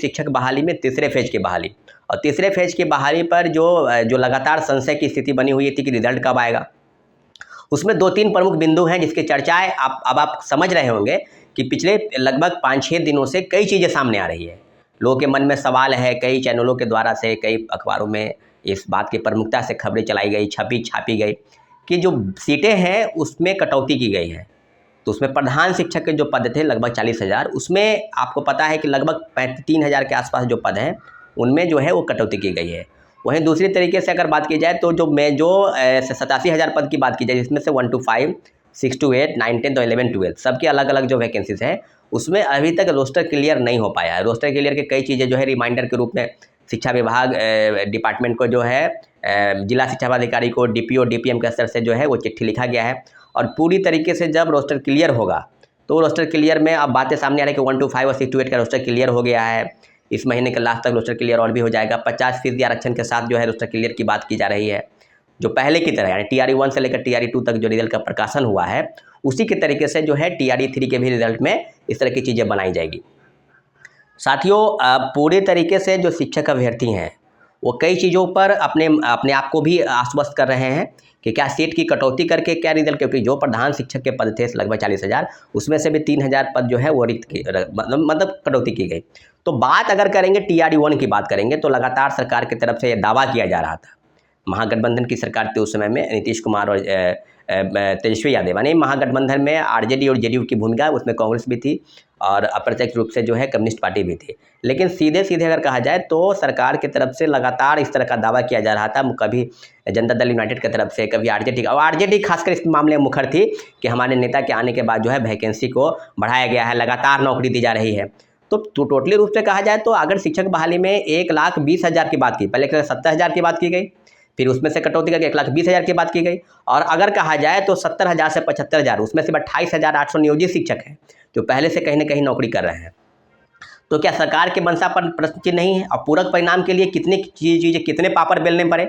शिक्षक बहाली में तीसरे फेज की बहाली, और तीसरे फेज की बहाली पर जो लगातार संशय की स्थिति बनी हुई थी कि रिजल्ट कब आएगा, उसमें 2-3 प्रमुख बिंदु हैं जिसकी चर्चाएं आप समझ रहे होंगे कि पिछले लगभग 5-6 दिनों से कई चीज़ें सामने आ रही है। लोगों के मन में सवाल है, कई चैनलों के द्वारा से, कई अखबारों में इस बात की प्रमुखता से खबरें चलाई गई, छापी गई कि जो सीटें हैं उसमें कटौती की गई है। तो उसमें प्रधान शिक्षक के जो पद थे लगभग 40,000, उसमें आपको पता है कि लगभग 3,000 के आसपास जो पद हैं उनमें जो है वो कटौती की गई है। वहीं दूसरी तरीके से अगर बात की जाए तो जो 87,000 पद की बात की जाए, जिसमें से 1 to 5, 6 to 8, 9, 10 और 11, 12 सबके अलग अलग जो वैकेंसीज हैं, उसमें अभी तक रोस्टर क्लियर नहीं हो पाया है। रोस्टर क्लियर के कई चीज़ें जो है रिमाइंडर के रूप में शिक्षा विभाग डिपार्टमेंट को जो है जिला शिक्षा पदाधिकारी को DPO DPM के स्तर से जो है वो चिट्ठी लिखा गया है, और पूरी तरीके से जब रोस्टर क्लियर होगा तो रोस्टर क्लियर में अब बातें सामने आ रही है कि 1 to 5 और 6 to 8 का रोस्टर क्लियर हो गया है। इस महीने के लास्ट तक रोस्टर क्लियर और भी हो जाएगा। 50% आरक्षण के साथ जो है रोस्टर क्लियर की बात की जा रही है। जो पहले की तरह यानी TRE 1 से लेकर TRE 2 तक जो रिजल्ट का प्रकाशन हुआ है, उसी के तरीके से जो है TRE 3 के भी रिजल्ट में इस तरह की चीज़ें बनाई जाएगी। साथियों, पूरे तरीके से जो शिक्षक अभ्यर्थी हैं वो कई चीज़ों पर अपने आप को भी आश्वस्त कर रहे हैं कि क्या सीट की कटौती करके क्या रिजल्ट, क्योंकि जो प्रधान शिक्षक के पद थे लगभग 40,000, उसमें से भी 3,000 पद जो है वो रिक्त मतलब कटौती की गई। तो बात अगर करेंगे TRE 1 की बात करेंगे तो लगातार सरकार की तरफ से ये दावा किया जा रहा था, महागठबंधन की सरकार थी उस समय में, नीतीश कुमार और तेजस्वी यादव, यानी महागठबंधन में RJD और JDU की भूमिका, उसमें कांग्रेस भी थी और अप्रत्यक्ष रूप से जो है कम्युनिस्ट पार्टी भी थी। लेकिन सीधे अगर कहा जाए तो सरकार की तरफ से लगातार इस तरह का दावा किया जा रहा था, कभी जनता दल यूनाइटेड की तरफ से, कभी RJD, और RJD खासकर इस मामले में मुखर थी कि हमारे नेता के आने के बाद जो है वैकेंसी को बढ़ाया गया है, लगातार नौकरी दी जा रही है। तो टोटली रूप से कहा जाए तो अगर शिक्षक बहाली में 1,20,000 की बात की, पहले 70,000 की बात की गई, फिर उसमें से कटौती करके 1,20,000 की बात की गई, और अगर कहा जाए तो 70,000 से 75,000, उसमें से 28,800 नियोजित शिक्षक हैं जो पहले से कहीं ना कहीं नौकरी कर रहे हैं। तो क्या सरकार के मंशा पर प्रश्न चिन्ह नहीं है? और पूरक परिणाम के लिए कितनी चीज़ें, कितने पापड़ बेलने पड़े?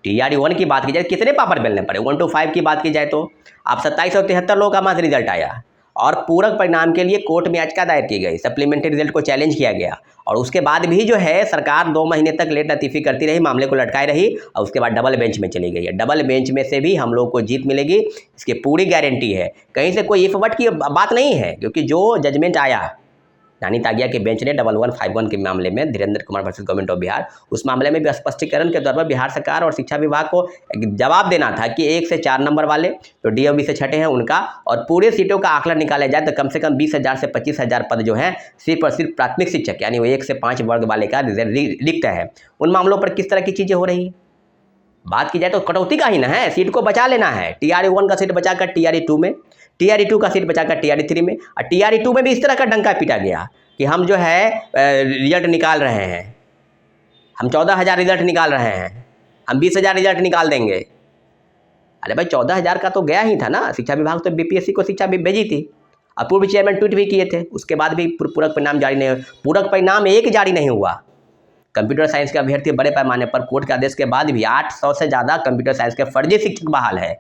TRE 1 की बात की जाए कितने पापड़ बेलने पड़े? 1 to 5 की बात की जाए तो आप 2773 लोगों का मात्र रिजल्ट आया, और पूरक परिणाम के लिए कोर्ट में याचिका दायर की गई, सप्लीमेंट्री रिजल्ट को चैलेंज किया गया, और उसके बाद भी जो है सरकार 2 महीने तक लेट लतीफ़ी करती रही, मामले को लटकाए रही, और उसके बाद डबल बेंच में चली गई है। डबल बेंच में से भी हम लोग को जीत मिलेगी, इसकी पूरी गारंटी है। कहीं से कोई इफ वट की बात नहीं है, क्योंकि जो जजमेंट आया रानी तागिया के बेंच ने 1151 के मामले में, Dhirendra Kumar versus government of Bihar, उस मामले में भी स्पष्टीकरण के तौर पर बिहार सरकार और शिक्षा विभाग को जवाब देना था कि 1 से 4 नंबर वाले जो DOB से छठे हैं उनका, और पूरे सीटों का आंकलन निकाला जाए तो कम से कम 20,000 से 25,000 पद जो हैं सिर्फ और सिर्फ प्राथमिक शिक्षक यानी वो 1 से 5 वर्ग वाले का रिक्त है। उन मामलों पर किस तरह की चीज़ें हो रही है? बात की जाए तो कटौती का ही ना है, सीट को बचा लेना है। TRE 1 का सीट बचाकर TRE 2 में, TRE 2 का सीट बचाकर TRE 3 में, और TRE 2 में भी इस तरह का डंका पीटा गया कि हम जो है रिजल्ट निकाल रहे हैं, हम 14,000 रिजल्ट निकाल रहे हैं, हम 20,000 रिजल्ट निकाल देंगे। अरे भाई 14,000 का तो गया ही था ना, शिक्षा विभाग तो BPSC को शिक्षा भी भेजी थी, और पूर्व चेयरमैन ट्वीट भी किए थे, उसके बाद भी पूरक परिणाम जारी नहीं हुआ। पूरक परिणाम एक जारी नहीं हुआ। कंप्यूटर साइंस के अभ्यर्थी बड़े पैमाने पर कोर्ट के आदेश के बाद भी 800 से ज़्यादा कंप्यूटर साइंस के फर्जी शिक्षक बहाल है,